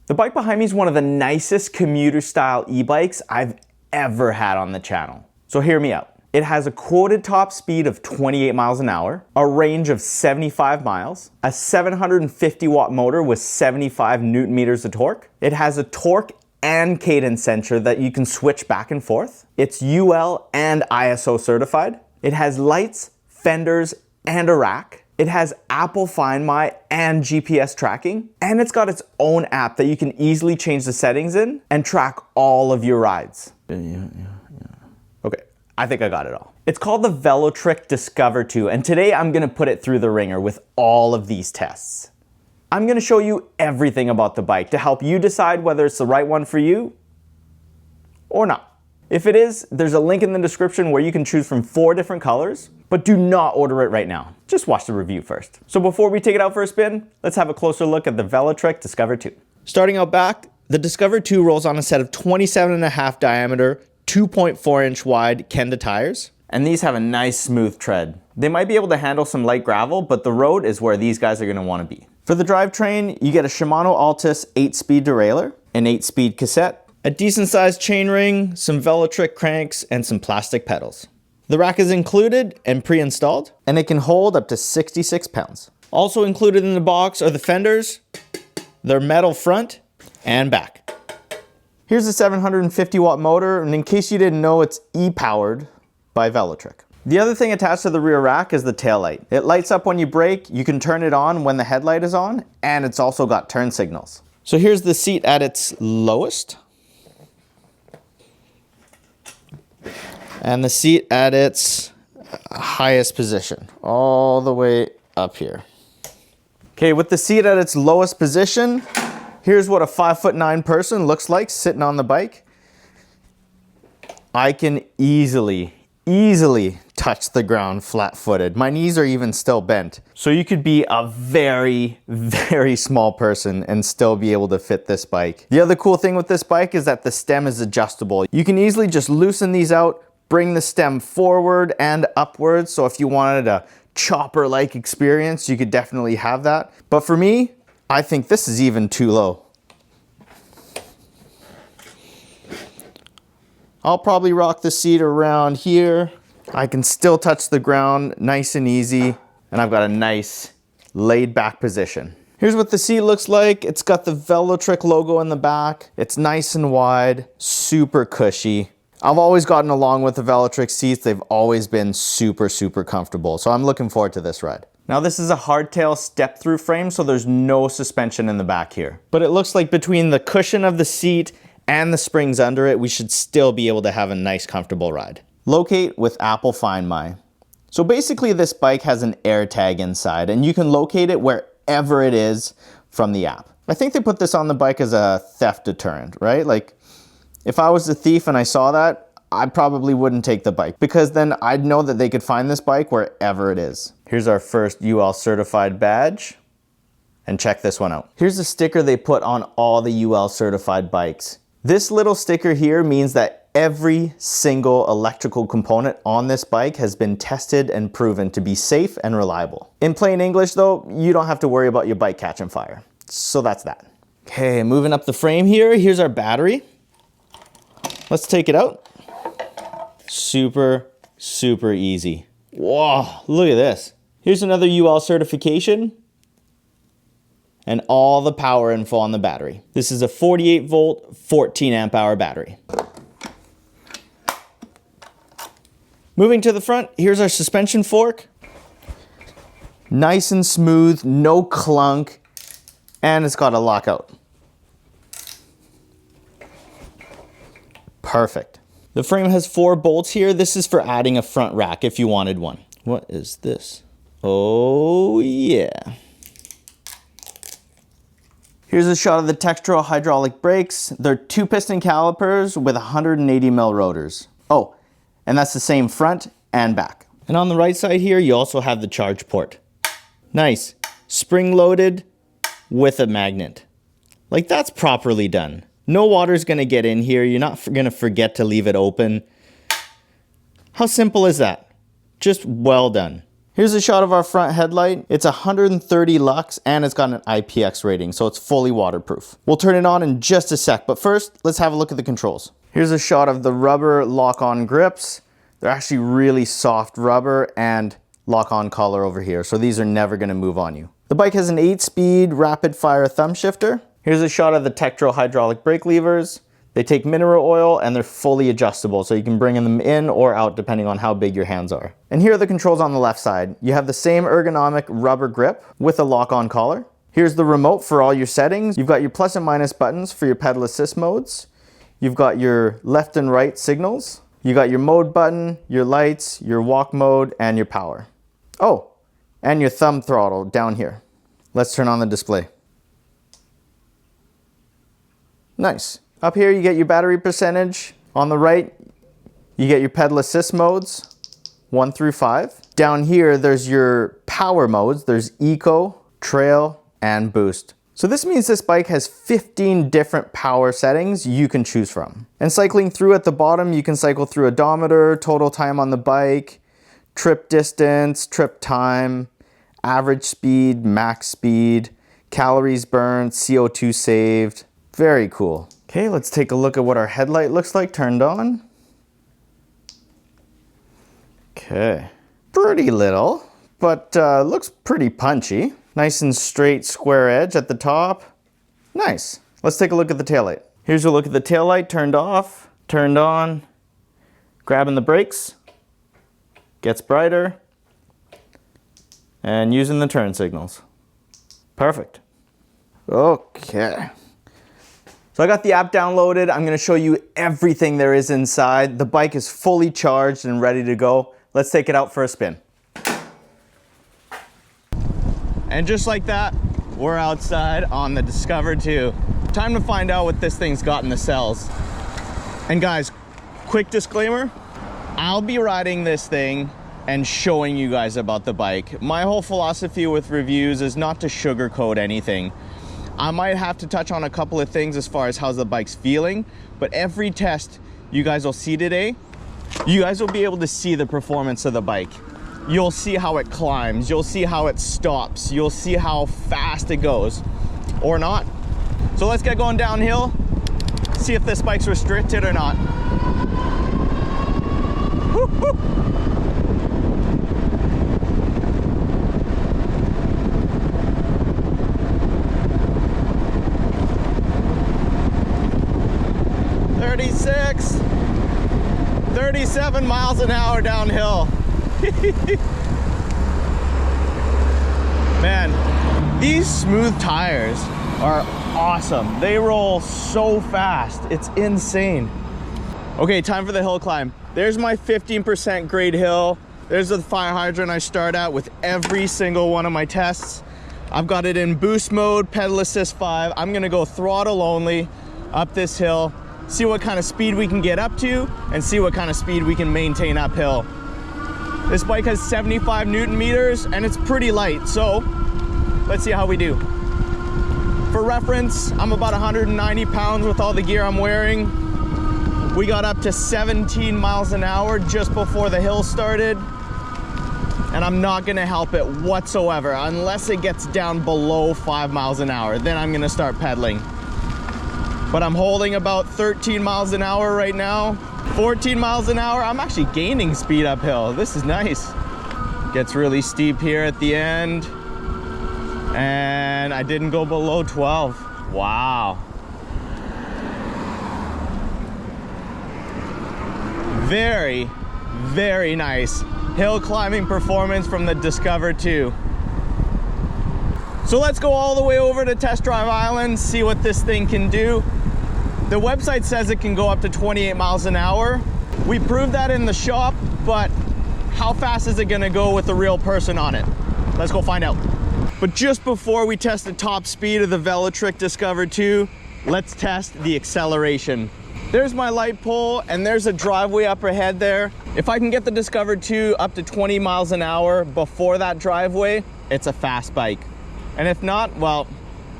The bike behind me is one of the nicest commuter style e-bikes I've ever had on the channel. So hear me out. It has a quoted top speed of 28 miles an hour, a range of 75 miles, a 750 watt motor with 75 newton meters of torque. It has a torque and cadence sensor that you can switch back and forth. It's UL and ISO certified. It has lights, fenders, and a rack. It has Apple Find My and GPS tracking, and it's got its own app that you can easily change the settings in and track all of your rides. Okay, I think I got it all. It's called the Velotric Discover 2, and today I'm gonna put it through the ringer with all of these tests. I'm gonna show you everything about the bike to help you decide whether it's the right one for you or not. If it is, there's a link in the description where you can choose from 4 different colors, but do not order it right now. Just watch the review first. So before we take it out for a spin, let's have a closer look at the Velotric Discover 2. Starting out back, the Discover 2 rolls on a set of 27.5 diameter, 2.4 inch wide Kenda tires. And these have a nice smooth tread. They might be able to handle some light gravel, but the road is where these guys are gonna wanna be. For the drivetrain, you get a Shimano Altus 8-speed derailleur, an 8-speed cassette, a decent sized chainring, some Velotric cranks, and some plastic pedals. The rack is included and pre-installed, and it can hold up to 66 pounds. Also included in the box are the fenders, their metal front and back. Here's a 750 watt motor, and in case you didn't know, it's e-powered by Velotric. The other thing attached to the rear rack is the tail light. It lights up when you brake, you can turn it on when the headlight is on, and it's also got turn signals. So here's the seat at its lowest. And the seat at its highest position, all the way up here. Okay, with the seat at its lowest position, here's what a 5'9" person looks like sitting on the bike. I can easily touch the ground flat-footed. My knees are even still bent. So you could be a very, very small person and still be able to fit this bike. The other cool thing with this bike is that the stem is adjustable. You can easily just loosen these out, bring the stem forward and upwards. So if you wanted a chopper-like experience, you could definitely have that. But for me, I think this is even too low. I'll probably rock the seat around here. I can still touch the ground nice and easy, and I've got a nice laid back position. Here's what the seat looks like. It's got the Velotric logo in the back. It's nice and wide, super cushy. I've always gotten along with the Velotric seats. They've always been super, super comfortable. So I'm looking forward to this ride. Now this is a hardtail step-through frame, so there's no suspension in the back here. But it looks like between the cushion of the seat and the springs under it, we should still be able to have a nice, comfortable ride. Locate with Apple Find My. So basically this bike has an AirTag inside, and you can locate it wherever it is from the app. I think they put this on the bike as a theft deterrent, right? Like, if I was a thief and I saw that, I probably wouldn't take the bike because then I'd know that they could find this bike wherever it is. Here's our first UL certified badge. And check this one out. Here's a sticker they put on all the UL certified bikes. This little sticker here means that every single electrical component on this bike has been tested and proven to be safe and reliable. In plain English though, you don't have to worry about your bike catching fire. So that's that. Okay, moving up the frame here, here's our battery. Let's take it out. Super, super easy. Whoa, look at this. Here's another UL certification and all the power info on the battery. This is a 48 volt, 14 amp hour battery. Moving to the front, here's our suspension fork. Nice and smooth, no clunk, and it's got a lockout. Perfect. The frame has 4 bolts here. This is for adding a front rack if you wanted one. What is this? Oh yeah. Here's a shot of the Textro hydraulic brakes. They're 2 piston calipers with 180 mil rotors. Oh, and that's the same front and back. And on the right side here, you also have the charge port. Nice, spring loaded with a magnet. Like, that's properly done. No water's gonna get in here. You're not gonna forget to leave it open. How simple is that? Just well done. Here's a shot of our front headlight. It's 130 lux and it's got an IPX rating, so it's fully waterproof. We'll turn it on in just a sec, but first, let's have a look at the controls. Here's a shot of the rubber lock-on grips. They're actually really soft rubber and lock-on collar over here, so these are never gonna move on you. The bike has an 8-speed rapid-fire thumb shifter. Here's a shot of the Tektro hydraulic brake levers. They take mineral oil and they're fully adjustable, so you can bring them in or out depending on how big your hands are. And here are the controls on the left side. You have the same ergonomic rubber grip with a lock-on collar. Here's the remote for all your settings. You've got your plus and minus buttons for your pedal assist modes. You've got your left and right signals. You got your mode button, your lights, your walk mode, and your power. Oh, and your thumb throttle down here. Let's turn on the display. Nice. Up here you get your battery percentage. On the right, you get your pedal assist modes, 1 through 5. Down here, there's your power modes. There's Eco, Trail, and Boost. So this means this bike has 15 different power settings you can choose from. And cycling through at the bottom, you can cycle through odometer, total time on the bike, trip distance, trip time, average speed, max speed, calories burned, CO2 saved. Very cool. Okay, let's take a look at what our headlight looks like turned on. Okay, pretty little, but looks pretty punchy. Nice and straight square edge at the top. Nice. Let's take a look at the taillight. Here's a look at the taillight turned off, turned on, grabbing the brakes, gets brighter, and using the turn signals. Perfect. Okay. So I got the app downloaded. I'm gonna show you everything there is inside. The bike is fully charged and ready to go. Let's take it out for a spin. And just like that, we're outside on the Discover 2. Time to find out what this thing's got in the cells. And guys, quick disclaimer, I'll be riding this thing and showing you guys about the bike. My whole philosophy with reviews is not to sugarcoat anything. I might have to touch on a couple of things as far as how the bike's feeling, but every test you guys will see today, you guys will be able to see the performance of the bike. You'll see how it climbs, you'll see how it stops, you'll see how fast it goes, or not. So let's get going downhill, see if this bike's restricted or not. Woo -hoo. 36, 37 miles an hour downhill. Man, these smooth tires are awesome. They roll so fast, it's insane. Okay, time for the hill climb. There's my 15% grade hill. There's the fire hydrant I start at with every single one of my tests. I've got it in boost mode, pedal assist 5. I'm gonna go throttle only up this hill, see what kind of speed we can get up to, and see what kind of speed we can maintain uphill. This bike has 75 Newton meters and it's pretty light, so let's see how we do. For reference, I'm about 190 pounds with all the gear I'm wearing. We got up to 17 miles an hour just before the hill started, and I'm not gonna help it whatsoever unless it gets down below 5 miles an hour. Then I'm gonna start pedaling. But I'm holding about 13 miles an hour right now. 14 miles an hour, I'm actually gaining speed uphill. This is nice. Gets really steep here at the end. And I didn't go below 12. Wow. Very, very nice hill climbing performance from the Discover 2. So let's go all the way over to Test Drive Island, see what this thing can do. The website says it can go up to 28 miles an hour. We proved that in the shop, but how fast is it gonna go with a real person on it? Let's go find out. But just before we test the top speed of the Velotric Discover 2, let's test the acceleration. There's my light pole and there's a driveway up ahead there. If I can get the Discover 2 up to 20 miles an hour before that driveway, it's a fast bike. And if not, well,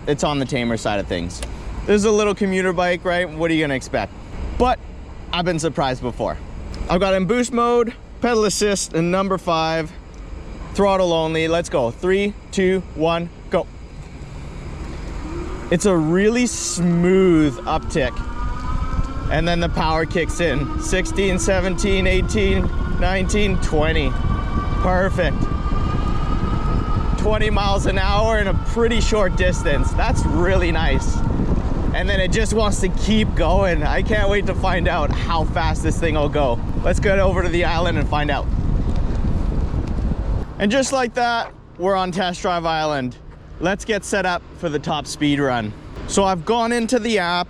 it's on the tamer side of things. This is a little commuter bike, right? What are you gonna expect? But I've been surprised before. I've got it in boost mode, pedal assist, and number 5, Throttle only, let's go. 3, 2, 1, go. It's a really smooth uptick. And then the power kicks in. 16, 17, 18, 19, 20. Perfect. 20 miles an hour in a pretty short distance. That's really nice. And then it just wants to keep going. I can't wait to find out how fast this thing will go. Let's get over to the island and find out. And just like that, we're on Test Drive Island. Let's get set up for the top speed run. So I've gone into the app.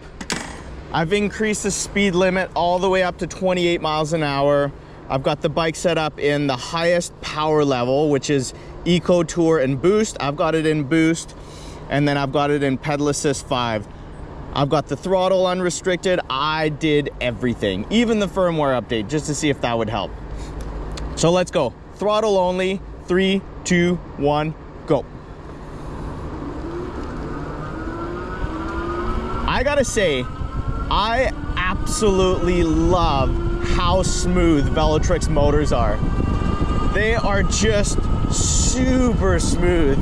I've increased the speed limit all the way up to 28 miles an hour. I've got the bike set up in the highest power level, which is Eco, Tour, and Boost. I've got it in Boost, and then I've got it in Pedal Assist 5. I've got the throttle unrestricted. I did everything, even the firmware update, just to see if that would help. So let's go. Throttle only, 3, 2, 1, go. I gotta say, I absolutely love how smooth Velotric's motors are. They are just super smooth.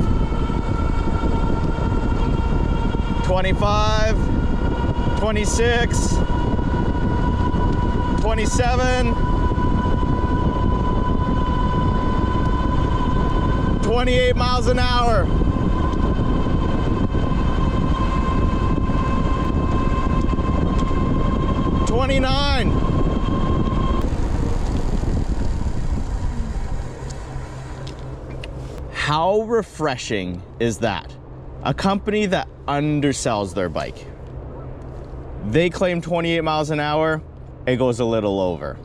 25, 26, 27, 28 miles an hour. How refreshing is that? A company that undersells their bike. They claim 28 miles an hour, it goes a little over.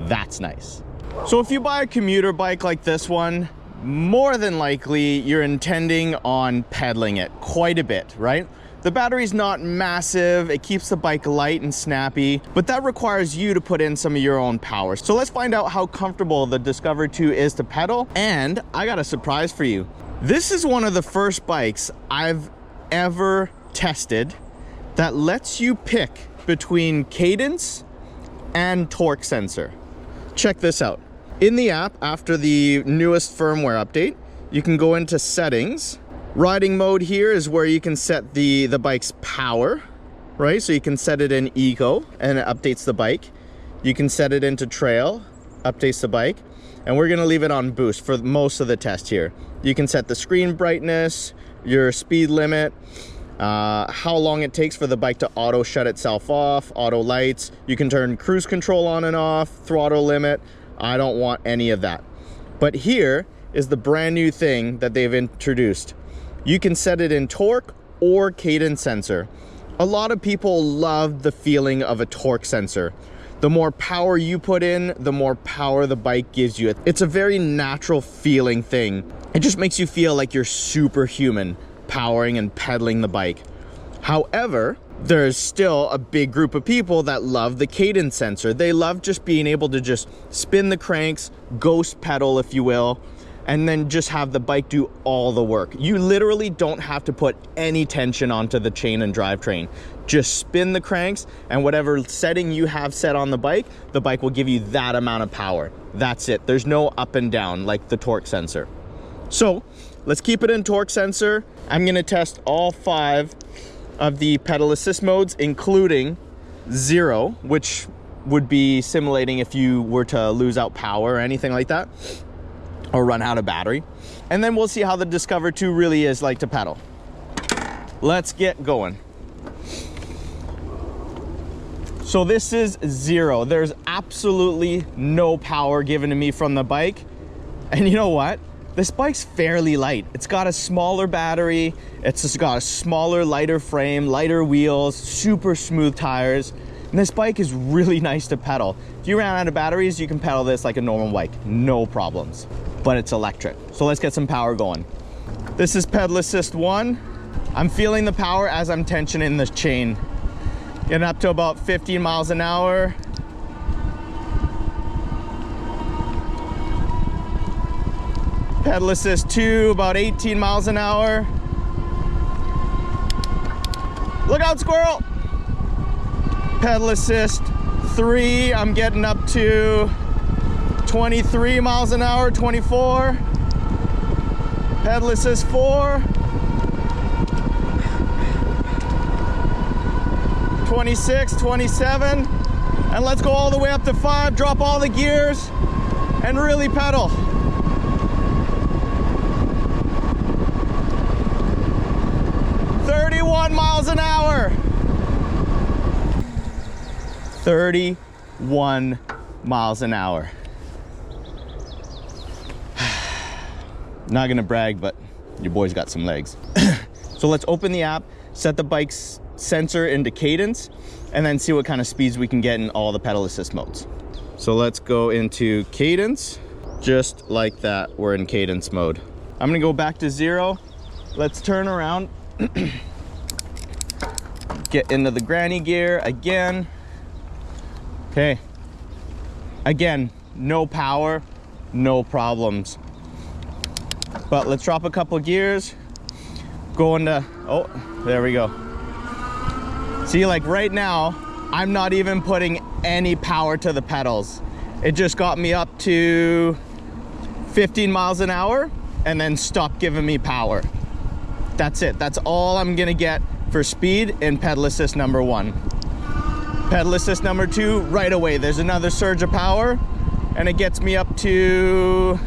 That's nice. So if you buy a commuter bike like this one, more than likely you're intending on pedaling it quite a bit, right? The battery's not massive, it keeps the bike light and snappy, but that requires you to put in some of your own power. So let's find out how comfortable the Discover 2 is to pedal, and I got a surprise for you. This is one of the first bikes I've ever tested that lets you pick between cadence and torque sensor. Check this out. In the app, after the newest firmware update, you can go into settings. Riding mode here is where you can set the bike's power, right? So you can set it in Eco and it updates the bike. You can set it into Trail, updates the bike, and we're gonna leave it on Boost for most of the test here. You can set the screen brightness, your speed limit, how long it takes for the bike to auto shut itself off, auto lights. You can turn cruise control on and off, throttle limit. I don't want any of that. But here is the brand new thing that they've introduced. You can set it in torque or cadence sensor. A lot of people love the feeling of a torque sensor. The more power you put in, the more power the bike gives you. It's a very natural feeling thing. It just makes you feel like you're superhuman powering and pedaling the bike. However, there's still a big group of people that love the cadence sensor. They love just being able to just spin the cranks, ghost pedal if you will, and then just have the bike do all the work. You literally don't have to put any tension onto the chain and drivetrain. Just spin the cranks, and whatever setting you have set on the bike will give you that amount of power. That's it. There's no up and down like the torque sensor. So let's keep it in torque sensor. I'm gonna test all 5 of the pedal assist modes, including 0, which would be simulating if you were to lose out power or anything like that, or run out of battery. And then we'll see how the Discover 2 really is like to pedal. Let's get going. So this is 0. There's absolutely no power given to me from the bike. And you know what? This bike's fairly light. It's got a smaller battery. It's just got a smaller, lighter frame, lighter wheels, super smooth tires. And this bike is really nice to pedal. If you ran out of batteries, you can pedal this like a normal bike, no problems. But it's electric. So let's get some power going. This is Pedal Assist 1. I'm feeling the power as I'm tensioning the chain. Getting up to about 15 miles an hour. Pedal Assist 2, about 18 miles an hour. Look out, squirrel! Pedal Assist 3, I'm getting up to 23 miles an hour, 24. Pedal assist 4. 26, 27. And let's go all the way up to 5. Drop all the gears and really pedal. Miles an hour. 31 miles an hour. Not gonna brag, but your boy's got some legs. So let's open the app, set the bike's sensor into cadence, and then see what kind of speeds we can get in all the pedal assist modes. So let's go into cadence. Just like that, we're in cadence mode. I'm gonna go back to 0. Let's turn around. Get into the granny gear again. Okay. Again, no power, no problems. But let's drop a couple gears. Go into, oh, there we go. See, like right now, I'm not even putting any power to the pedals. It just got me up to 15 miles an hour and then stopped giving me power. That's it. That's all I'm gonna get for speed in pedal assist number 1. Pedal assist number 2, right away, there's another surge of power and it gets me up to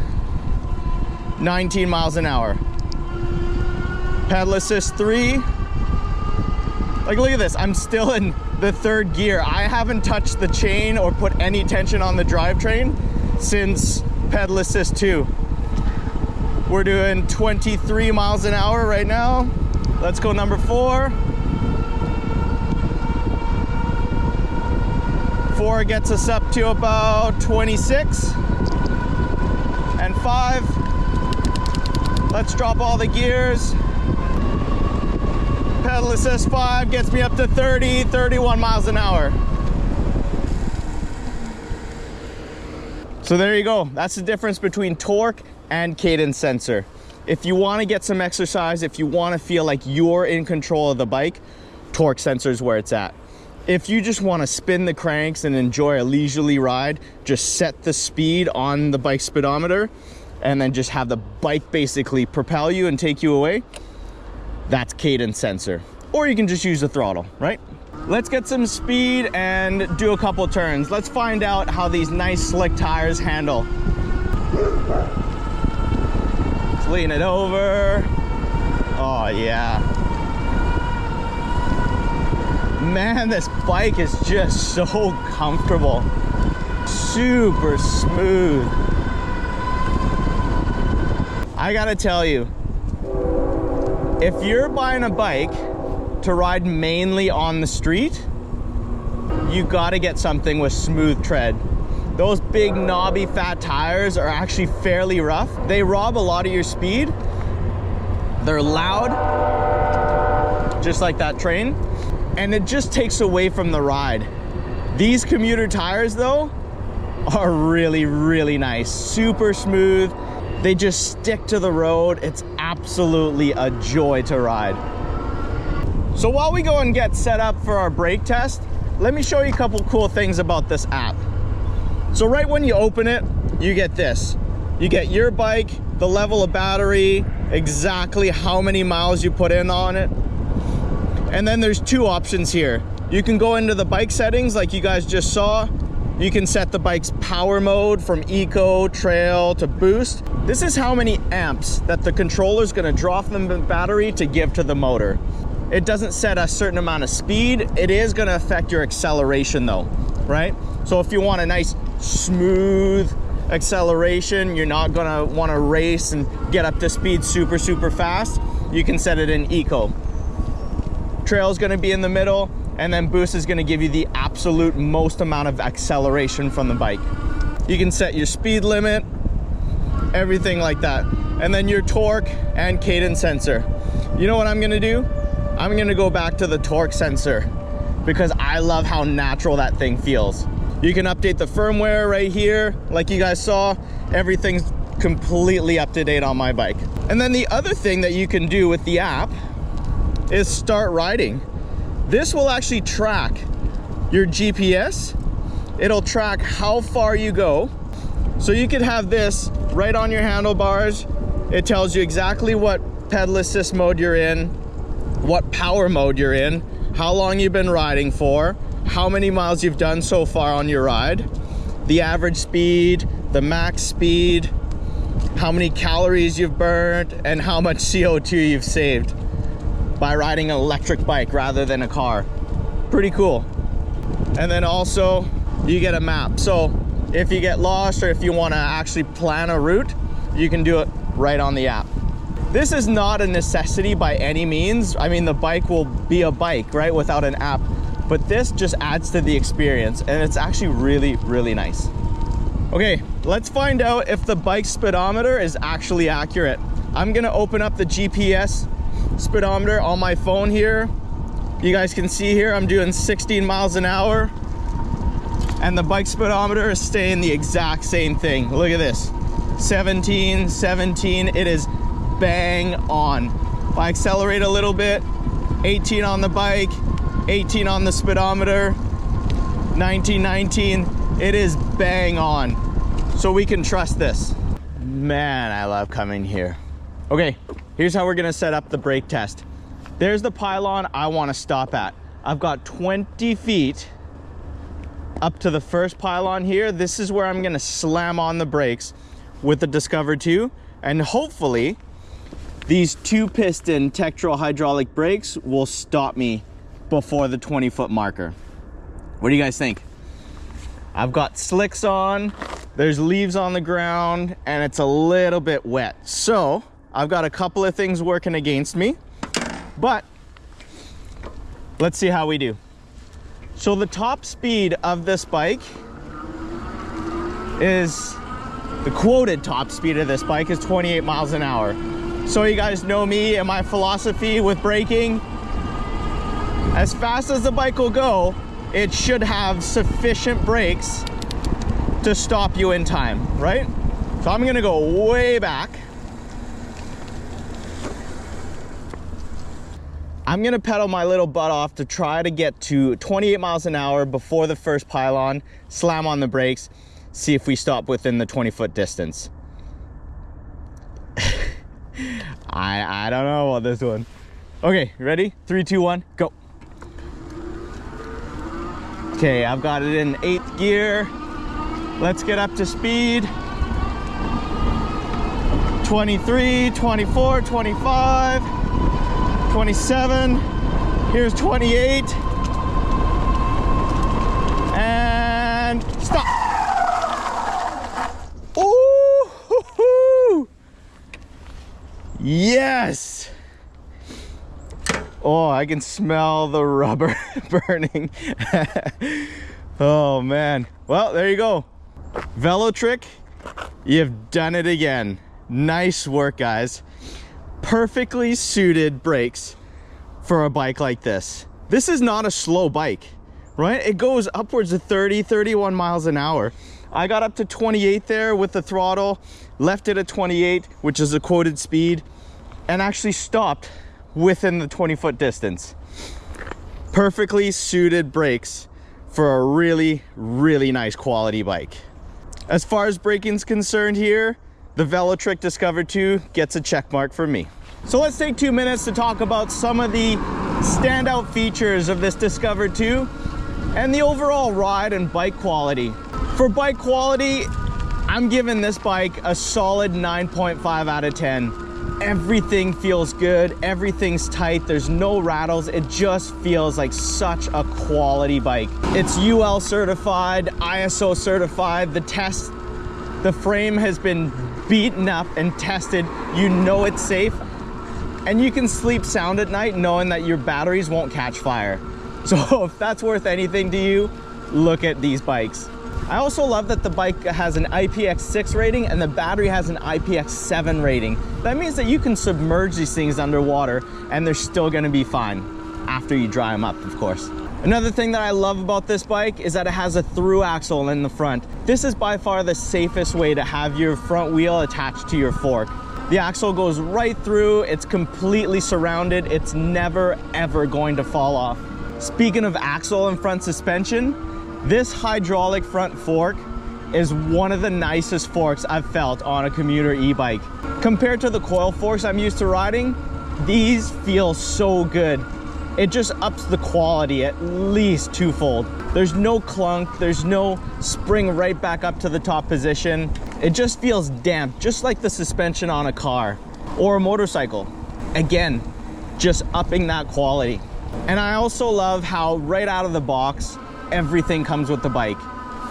19 miles an hour. Pedal assist 3, like look at this, I'm still in the 3rd gear. I haven't touched the chain or put any tension on the drivetrain since pedal assist 2. We're doing 23 miles an hour right now. Let's go number 4. 4 gets us up to about 26. And 5. Let's drop all the gears. Pedal assist 5 gets me up to 30, 31 miles an hour. So there you go. That's the difference between torque and cadence sensor. If you want to get some exercise, if you want to feel like you're in control of the bike, torque sensor is where it's at. If you just want to spin the cranks and enjoy a leisurely ride, just set the speed on the bike speedometer and then just have the bike basically propel you and take you away, that's cadence sensor. Or you can just use the throttle, right? Let's get some speed and do a couple turns. Let's find out how these nice slick tires handle. Let's lean it over. Oh yeah. Man, this bike is just so comfortable. Super smooth. I gotta tell you, if you're buying a bike to ride mainly on the street, you gotta get something with smooth tread. Those big knobby fat tires are actually fairly rough. They rob a lot of your speed. They're loud, just like that train, and it just takes away from the ride. These Commuter tires though are really, really nice. Super smooth. They just stick to the road. It's absolutely a joy to ride. So while we go and get set up for our brake test, let me show you a couple cool things about this app. So right when you open it, you get this. You get your bike, the level of battery, exactly how many miles you put in on it. And then there's 2 options here. You can go into the bike settings like you guys just saw. You can set the bike's power mode from eco, trail to boost. This is how many amps that the controller's gonna draw from the battery to give to the motor. It doesn't set a certain amount of speed. It is gonna affect your acceleration though, right? So if you want a nice smooth acceleration, you're not gonna wanna race and get up to speed super, super fast, you can set it in eco. Trail is gonna be in the middle, and then boost is gonna give you the absolute most amount of acceleration from the bike. You can set your speed limit, everything like that. And then your torque and cadence sensor. You know what I'm gonna do? I'm gonna go back to the torque sensor because I love how natural that thing feels. You can update the firmware right here. Like you guys saw, everything's completely up to date on my bike. And then the other thing that you can do with the app is start riding. This will actually track your GPS. It'll track how far you go. So you could have this right on your handlebars, It tells you exactly what pedal assist mode you're in, what power mode you're in, how long you've been riding for, how many miles you've done so far on your ride, the average speed, the max speed, how many calories you've burned, and how much CO2 you've saved by riding an electric bike rather than a car. Pretty cool. And then also you get a map. So if you get lost or if you want to actually plan a route, you can do it right on the app. This is not a necessity by any means. I mean, the bike will be a bike, right, without an app, but this just adds to the experience, and it's actually really, really nice. Okay, let's find out if the bike speedometer is actually accurate. I'm gonna open up the GPS speedometer on my phone here. You guys can see here I'm doing 16 miles an hour, and the bike speedometer is staying the exact same thing. Look at this, 17, 17, it is bang on. If I accelerate a little bit, 18 on the bike, 18 on the speedometer, 19, 19, it is bang on. So we can trust this. Man, I love coming here. Okay, here's how we're gonna set up the brake test. There's the pylon I wanna stop at. I've got 20 feet up to the first pylon here. This is where I'm gonna slam on the brakes with the Discover 2, and hopefully these 2-piston Tektro hydraulic brakes will stop me before the 20-foot marker. What do you guys think? I've got slicks on, there's leaves on the ground, and it's a little bit wet. So I've got a couple of things working against me, but let's see how we do. So the top speed of this bike is, the quoted top speed of this bike is 28 miles an hour. So you guys know me and my philosophy with braking. As fast as the bike will go, it should have sufficient brakes to stop you in time, right? So I'm gonna go way back. I'm gonna pedal my little butt off to try to get to 28 miles an hour before the first pylon, slam on the brakes, see if we stop within the 20-foot distance. I don't know about this one. Okay, ready? 3, 2, 1, go. Okay, I've got it in 8th gear. Let's get up to speed. 23, 24, 25, 27. Here's 28. And stop. Ooh, yes. Oh, I can smell the rubber burning. Oh man. Well, there you go. Velotric, you've done it again. Nice work, guys. Perfectly suited brakes for a bike like this. This is not a slow bike, right? It goes upwards of 30, 31 miles an hour. I got up to 28 there with the throttle, left it at 28, which is the quoted speed, and actually stopped within the 20-foot distance. Perfectly suited brakes for a really, really nice quality bike. As far as braking's concerned here, the Velotric Discover 2 gets a check mark from me. So let's take 2 minutes to talk about some of the standout features of this Discover 2 and the overall ride and bike quality. For bike quality, I'm giving this bike a solid 9.5 out of 10. Everything feels good, everything's tight, there's no rattles, it just feels like such a quality bike. It's UL certified, ISO certified, the frame has been beaten up and tested, you know it's safe, and you can sleep sound at night knowing that your batteries won't catch fire. So if that's worth anything to you, look at these bikes. I also love that the bike has an IPX6 rating and the battery has an IPX7 rating. That means that you can submerge these things underwater and they're still gonna be fine after you dry them up, of course. Another thing that I love about this bike is that it has a through axle in the front. This is by far the safest way to have your front wheel attached to your fork. The axle goes right through, it's completely surrounded, it's never ever going to fall off. Speaking of axle and front suspension, this hydraulic front fork is one of the nicest forks I've felt on a commuter e-bike. Compared to the coil forks I'm used to riding, these feel so good. It just ups the quality at least twofold. There's no clunk, there's no spring right back up to the top position. It just feels damp, just like the suspension on a car or a motorcycle. Again, just upping that quality. And I also love how right out of the box, everything comes with the bike.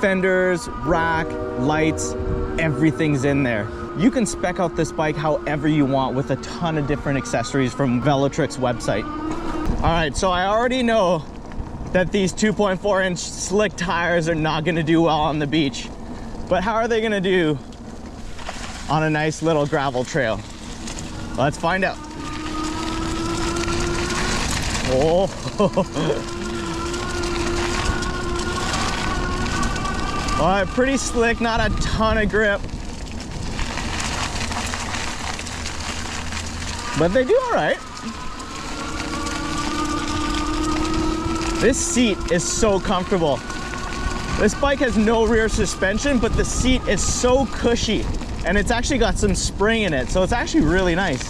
Fenders, rack, lights, everything's in there. You can spec out this bike however you want with a ton of different accessories from Velotric's website. All right, so I already know that these 2.4-inch slick tires are not gonna do well on the beach. But how are they gonna do on a nice little gravel trail? Let's find out. Oh. All right, pretty slick, not a ton of grip. But they do all right. This seat is so comfortable. This bike has no rear suspension, but the seat is so cushy, and it's actually got some spring in it, so it's actually really nice.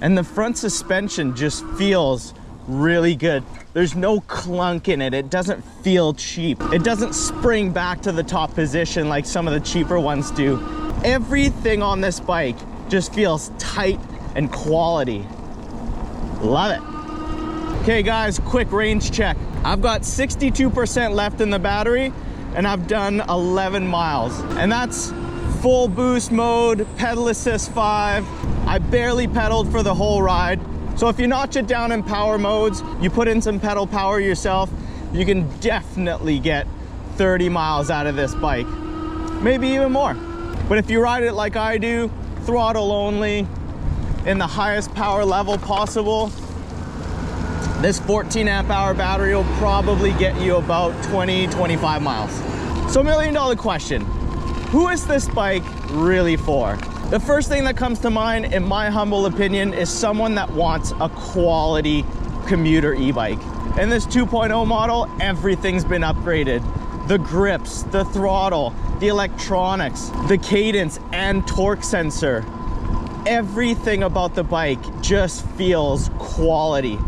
And the front suspension just feels really good. There's no clunk in it. It doesn't feel cheap. It doesn't spring back to the top position like some of the cheaper ones do. Everything on this bike just feels tight and quality. Love it. Okay guys, quick range check. I've got 62% left in the battery and I've done 11 miles. And that's full boost mode, pedal assist 5. I barely pedaled for the whole ride. So if you notch it down in power modes, you put in some pedal power yourself, you can definitely get 30 miles out of this bike. Maybe even more. But if you ride it like I do, throttle only, in the highest power level possible, this 14 amp hour battery will probably get you about 20-25 miles. So $1 million question, who is this bike really for? The first thing that comes to mind, in my humble opinion, is someone that wants a quality commuter e-bike. In this 2.0 model, everything's been upgraded. The grips, the throttle, the electronics, the cadence and torque sensor. Everything about the bike just feels quality.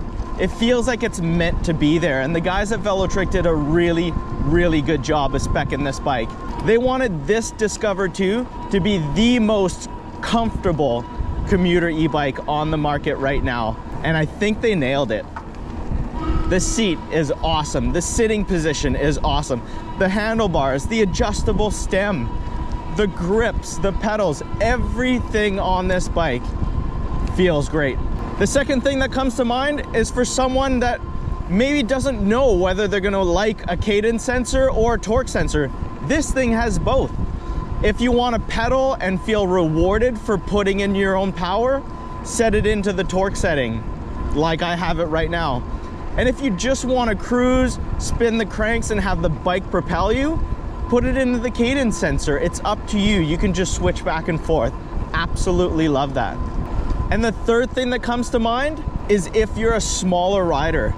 It feels like it's meant to be there, and the guys at Velotric did a really good job of speccing this bike. They wanted this Discover 2 to be the most comfortable commuter e-bike on the market right now, and I think they nailed it. The seat is awesome, the sitting position is awesome, the handlebars, the adjustable stem, the grips, the pedals, everything on this bike feels great. The second thing that comes to mind is for someone that maybe doesn't know whether they're gonna like a cadence sensor or a torque sensor. This thing has both. If you want to pedal and feel rewarded for putting in your own power, set it into the torque setting, like I have it right now. And if you just want to cruise, spin the cranks and have the bike propel you, put it into the cadence sensor. It's up to you. You can just switch back and forth. Absolutely love that. And the third thing that comes to mind is if you're a smaller rider.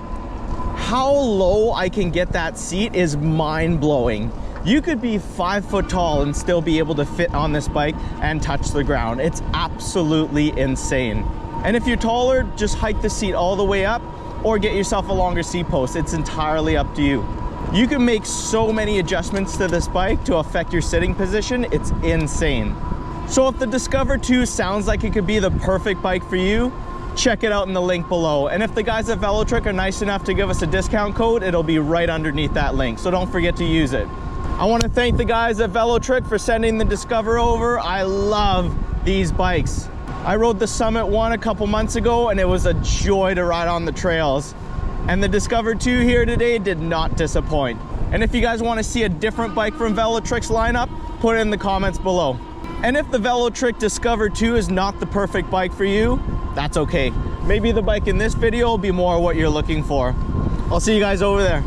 How low I can get that seat is mind-blowing. You could be 5 foot tall and still be able to fit on this bike and touch the ground. It's absolutely insane. And if you're taller, just hike the seat all the way up or get yourself a longer seat post. It's entirely up to you. You can make so many adjustments to this bike to affect your sitting position. It's insane. So if the Discover 2 sounds like it could be the perfect bike for you, check it out in the link below. And if the guys at Velotric are nice enough to give us a discount code, it'll be right underneath that link. So don't forget to use it. I want to thank the guys at Velotric for sending the Discover over. I love these bikes. I rode the Summit 1 a couple months ago and it was a joy to ride on the trails. And the Discover 2 here today did not disappoint. And if you guys want to see a different bike from Velotric's lineup, put it in the comments below. And if the Velotric Discover 2 is not the perfect bike for you, that's okay. Maybe the bike in this video will be more what you're looking for. I'll see you guys over there.